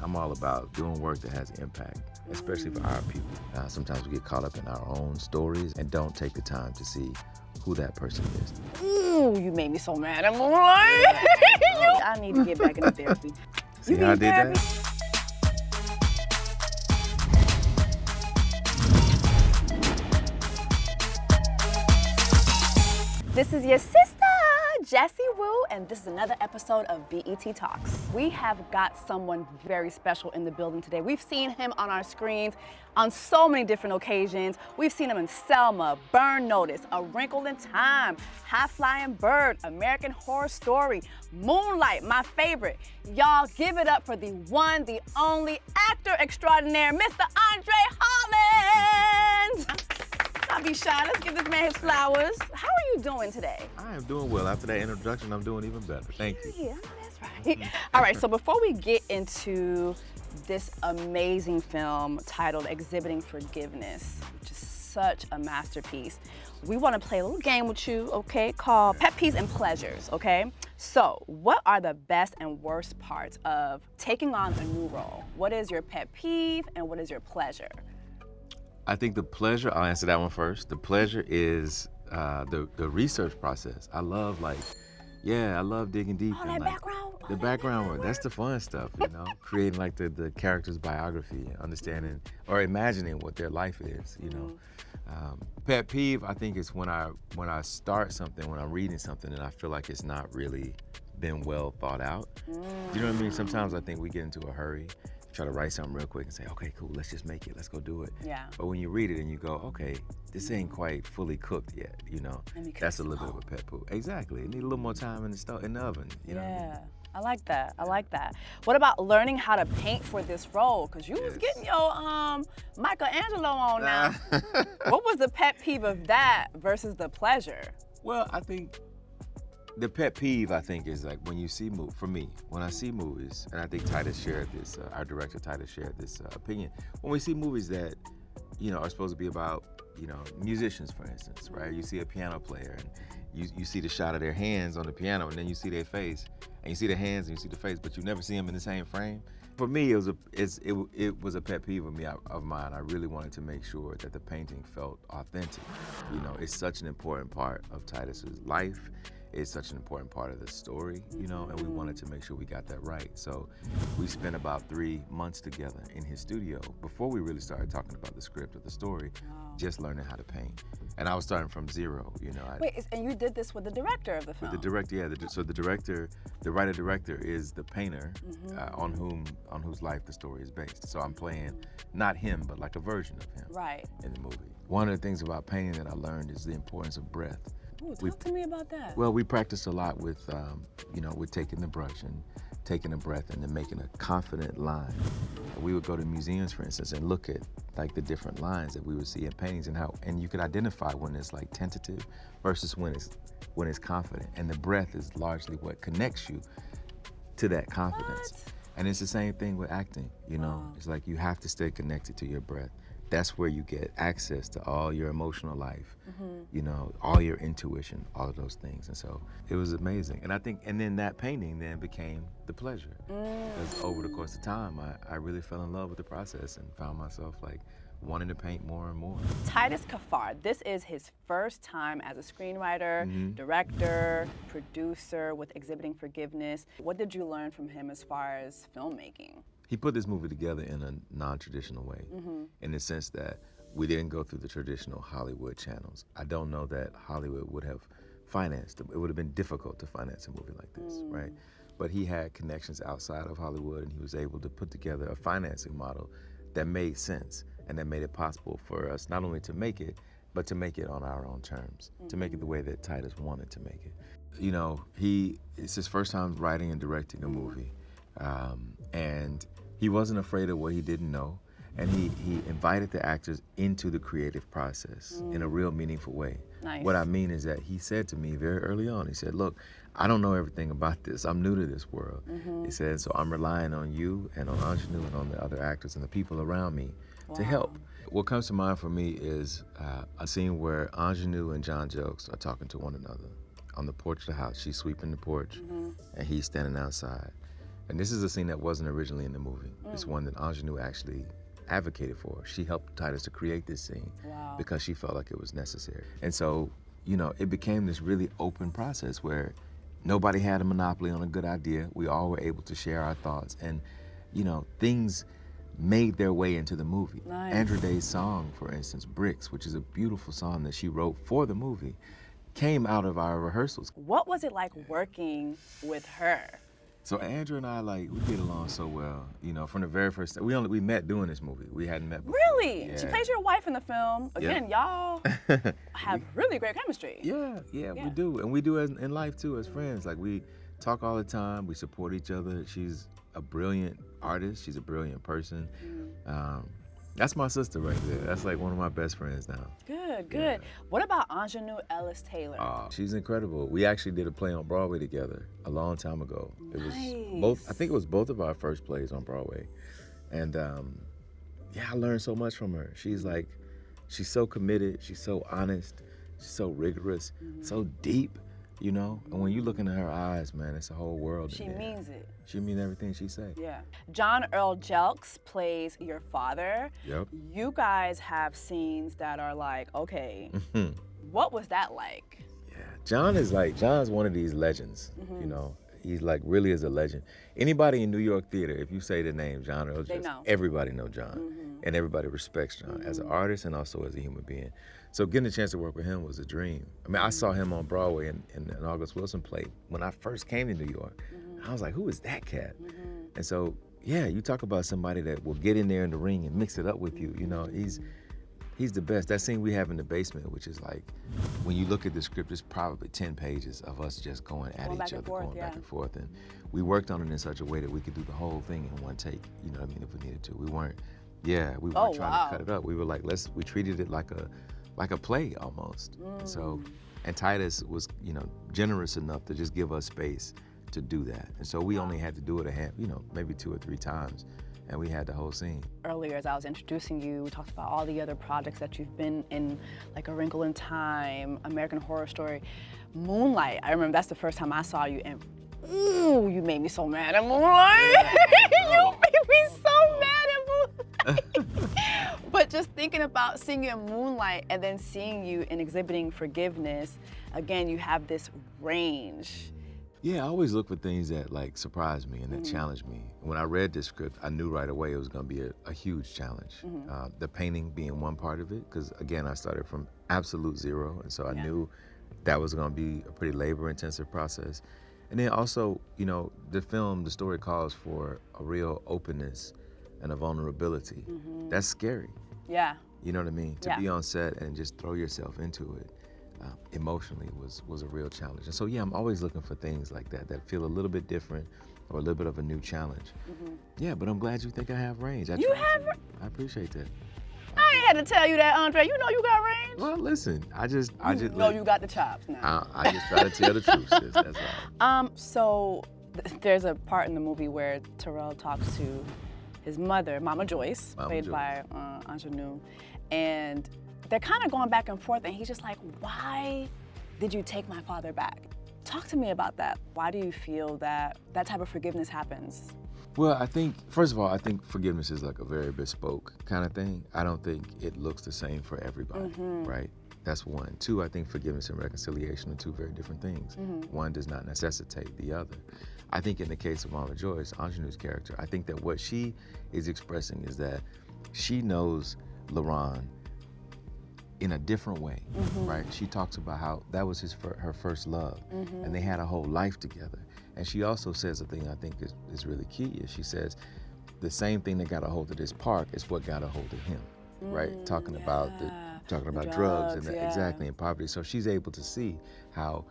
I'm all about doing work that has impact, especially for our people. Sometimes we get caught up in our own stories and don't take the time to see who that person is. Ooh, you made me so mad. I'm like, I need to get back into therapy. See how I did that? This is your sister, Jessie Wu, and this is another episode of BET Talks. We have got someone very special in the building today. We've seen him on our screens on so many different occasions. We've seen him in Selma, Burn Notice, A Wrinkle in Time, High Flying Bird, American Horror Story, Moonlight, my favorite. Y'all give it up for the one, the only actor extraordinaire, Mr. André Holland. Don't be shy, let's give this man his flowers. How are you doing today? I am doing well. After that introduction, I'm doing even better. Thank you. Yeah, that's right. All right, so before we get into this amazing film titled Exhibiting Forgiveness, which is such a masterpiece, we want to play a little game with you, okay, called Pet Peeves and Pleasures, okay? So, what are the best and worst parts of taking on a new role? What is your pet peeve and what is your pleasure? I think the pleasure, I'll answer that one first. The pleasure is the research process. I love I love digging deep. All that background? The background work, that's the fun stuff, you know? Creating like the character's biography, understanding or imagining what their life is, you know? Pet peeve, I think, is when I start something, when I'm reading something and I feel like it's not really been well thought out. Do you know what I mean? Sometimes I think we get into a hurry, try to write something real quick and say, okay, cool, let's just make it, let's go do it. Yeah. But when you read it and you go, okay, this ain't quite fully cooked yet, you know? That's a little bit of a pet peeve. Exactly, it need a little more time in the oven, you know what I mean? I like that, I like that. What about learning how to paint for this role? Because you was getting your Michelangelo on now. What was the pet peeve of that versus the pleasure? Well, I think the pet peeve, is like when you see movies, for me, when I see movies, and I think Titus shared this, our director Titus shared this opinion, when we see movies that, you know, are supposed to be about, you know, musicians, for instance, right? You see a piano player and you see the shot of their hands on the piano and then you see their face, and you see the hands and you see the face, but you never see them in the same frame. For me, it was a pet peeve of mine. I really wanted to make sure that the painting felt authentic. You know, it's such an important part of Titus's life. It's such an important part of the story, you know, and we wanted to make sure we got that right. So we spent about 3 months together in his studio before we really started talking about the script of the story, just learning how to paint. And I was starting from zero, you know. Wait, and you did this with the director of the film? With the director, yeah. So the director, the writer-director is the painter on whose life the story is based. So I'm playing not him, but like a version of him in the movie. One of the things about painting that I learned is the importance of breath. Ooh, talk to me about that. Well, we practiced a lot with, with taking the brush and taking a breath and then making a confident line. We would go to museums, for instance, and look at like the different lines that we would see in paintings and you could identify when it's like tentative versus when it's confident. And the breath is largely what connects you to that confidence. What? And it's the same thing with acting, you know? It's like you have to stay connected to your breath. That's where you get access to all your emotional life, you know, all your intuition, all of those things. And so it was amazing. And I think, and then that painting then became the pleasure. Because over the course of time, I really fell in love with the process and found myself like wanting to paint more and more. Titus Kaffar, this is his first time as a screenwriter, director, producer with Exhibiting Forgiveness. What did you learn from him as far as filmmaking? He put this movie together in a non-traditional way, in the sense that we didn't go through the traditional Hollywood channels. I don't know that Hollywood would have financed it. It would have been difficult to finance a movie like this, right? But he had connections outside of Hollywood, and he was able to put together a financing model that made sense and that made it possible for us not only to make it, but to make it on our own terms, to make it the way that Titus wanted to make it. You know, it's his first time writing and directing a movie, and he wasn't afraid of what he didn't know, and he invited the actors into the creative process in a real meaningful way. Nice. What I mean is that he said to me very early on, he said, look, I don't know everything about this. I'm new to this world. He said, so I'm relying on you and on Ingenue and on the other actors and the people around me to help. What comes to mind for me is a scene where Ingenue and John Jokes are talking to one another on the porch of the house. She's sweeping the porch and he's standing outside. And this is a scene that wasn't originally in the movie. It's one that Ingenue actually advocated for. She helped Titus to create this scene because she felt like it was necessary. And so, you know, it became this really open process where nobody had a monopoly on a good idea. We all were able to share our thoughts, and, you know, things made their way into the movie. Nice. Andra Day's song, for instance, Bricks, which is a beautiful song that she wrote for the movie, came out of our rehearsals. What was it like working with her? So Andra and I, like, we get along so well. You know, from the very first time, we met doing this movie. We hadn't met before. Really? Yeah. She plays your wife in the film. Again, y'all have really great chemistry. Yeah, we do. And we do as in life too, as friends. Like, we talk all the time, we support each other. She's a brilliant artist, she's a brilliant person. That's my sister right there. That's like one of my best friends now. Good. Yeah. What about Ingenue Ellis Taylor? She's incredible. We actually did a play on Broadway together a long time ago. It was I think it was both of our first plays on Broadway. And I learned so much from her. She's so committed, she's so honest, she's so rigorous, so deep, you know? And when you look into her eyes, man, it's a whole world. She means it. She means everything she say. Yeah. John Earl Jelks plays your father. Yep. You guys have scenes that are like, okay, what was that like? Yeah, John's one of these legends, you know? He's like really is a legend. Anybody in New York theater, if you say the name John Earl Jelks, everybody know John. And everybody respects John as an artist and also as a human being. So getting a chance to work with him was a dream. I mean, I saw him on Broadway in an August Wilson play when I first came to New York. I was like, who is that cat? And so, yeah, you talk about somebody that will get in there in the ring and mix it up with you. You know, he's the best. That scene we have in the basement, which is like, when you look at the script, it's probably 10 pages of us just going at each other, going back and forth. And we worked on it in such a way that we could do the whole thing in one take, you know what I mean, if we needed to. We weren't trying to cut it up. We were like, we treated it like a play almost. And Titus was, you know, generous enough to just give us space to do that. And so we only had to do it maybe 2 or 3 times, and we had the whole scene. Earlier, as I was introducing you, we talked about all the other projects that you've been in, like A Wrinkle in Time, American Horror Story, Moonlight. I remember that's the first time I saw you, and ooh, you made me so mad at Moonlight. You made me so mad at Moonlight. But just thinking about seeing you in Moonlight and then seeing you in Exhibiting Forgiveness, again, you have this range. Yeah, I always look for things that like surprise me and that challenge me. When I read this script, I knew right away it was going to be a huge challenge. The painting being one part of it, because again, I started from absolute zero, and so I knew that was going to be a pretty labor-intensive process. And then also, you know, the story calls for a real openness and a vulnerability. That's scary. Yeah. You know what I mean? To be on set and just throw yourself into it. Emotionally was a real challenge. And so, yeah, I'm always looking for things like that feel a little bit different or a little bit of a new challenge. Yeah, but I'm glad you think I have range. I appreciate that. I ain't had to tell you that, Andre. You know you got range. Well, listen, I just know you got the chops now. I just try to tell the truth, sis, that's all. So there's a part in the movie where Terrell talks to his mother, Mama Joyce, played by Ingenue, and they're kind of going back and forth, and he's just like, why did you take my father back? Talk to me about that. Why do you feel that that type of forgiveness happens? Well, I think, first of all, I think forgiveness is like a very bespoke kind of thing. I don't think it looks the same for everybody, right? That's one. 2, I think forgiveness and reconciliation are 2 very different things. One does not necessitate the other. I think in the case of Mama Joyce, Ingenue's character, I think that what she is expressing is that she knows LaRon in a different way, right? She talks about how that was her first love, and they had a whole life together. And she also says a thing I think is really key, is she says, the same thing that got a hold of this park is what got a hold of him, right? Talking about drugs and exactly, and poverty. So she's able to see how,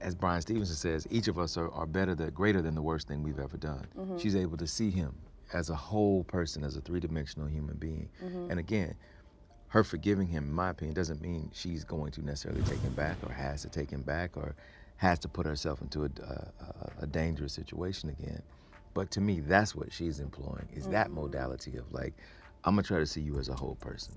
as Brian Stevenson says, each of us are greater than the worst thing we've ever done. She's able to see him as a whole person, as a 3-dimensional human being. And again, her forgiving him, in my opinion, doesn't mean she's going to necessarily take him back or has to take him back or has to put herself into a dangerous situation again. But to me, that's what she's employing, is that modality of like, I'm gonna try to see you as a whole person.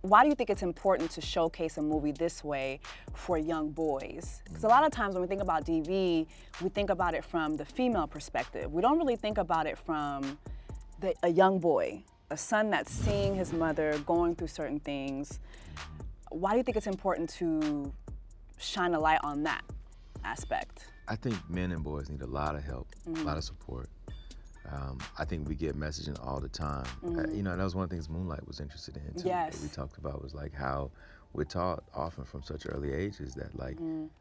why do you think it's important to showcase a movie this way for young boys? Because a lot of times when we think about DV, we think about it from the female perspective. We don't really think about it from a young boy, a son that's seeing his mother going through certain things. Why do you think it's important to shine a light on that aspect? I think men and boys need a lot of help, a lot of support. I think we get messaging all the time. You know, that was one of the things Moonlight was interested in too. Yes. That we talked about was like how we're taught often from such early ages that like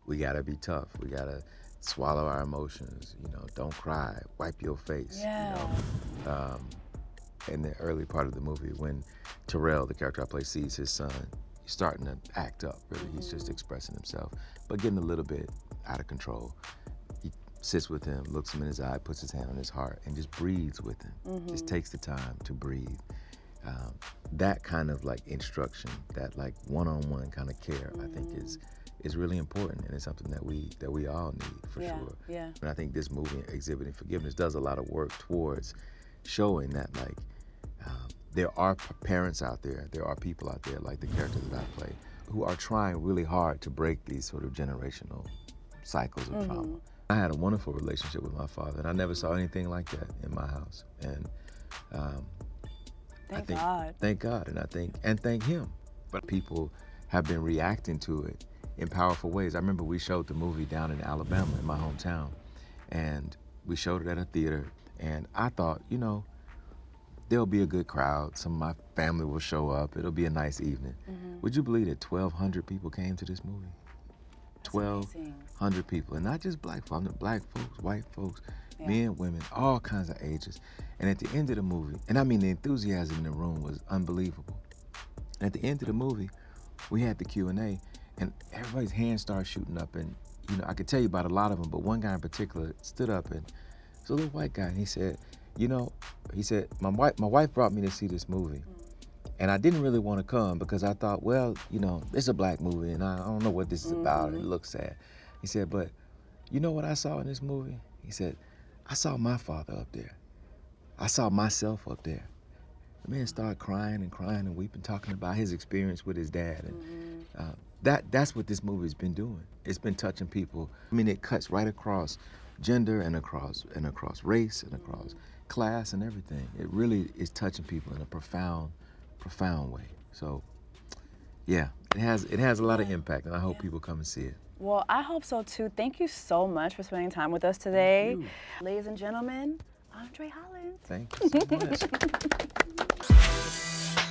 we gotta be tough, we gotta swallow our emotions. You know, don't cry, wipe your face. Yeah. You know, in the early part of the movie when Terrell, the character I play, sees his son starting to act up. Really, he's just expressing himself, but getting a little bit out of control. Sits with him, looks him in his eye, puts his hand on his heart, and just breathes with him. Just takes the time to breathe. That kind of like instruction, that like one-on-one kind of care, I think is really important, and it's something that we all need for sure. Yeah. And I think this movie, Exhibiting Forgiveness, does a lot of work towards showing that like there are parents out there, there are people out there like the character that I play, who are trying really hard to break these sort of generational cycles of trauma. I had a wonderful relationship with my father, and I never saw anything like that in my house. And Thank God. Thank God, and thank him. But people have been reacting to it in powerful ways. I remember we showed the movie down in Alabama, in my hometown, and we showed it at a theater. And I thought, you know, there'll be a good crowd. Some of my family will show up. It'll be a nice evening. Would you believe that 1,200 people came to this movie? 1,200 people, and not just black folks, black folks, white folks, men, women, all kinds of ages. And at the end of the movie, and I mean the enthusiasm in the room was unbelievable. And at the end of the movie, we had the Q&A, and everybody's hands started shooting up, and you know, I could tell you about a lot of them, but one guy in particular stood up, and it's a little white guy, and he said, you know, my wife brought me to see this movie. And I didn't really want to come because I thought, well, you know, it's a black movie and I don't know what this is about. It looks sad. He said, but you know what I saw in this movie? He said, I saw my father up there. I saw myself up there. The man started crying and weeping, talking about his experience with his dad. And that's what this movie's been doing. It's been touching people. I mean, it cuts right across gender and across race and across class and everything. It really is touching people in a profound way. So yeah, it has a lot of impact, and I hope people come and see it. Well, I hope so too. Thank you so much for spending time with us today. Ladies and gentlemen, André Holland. Thank you so much.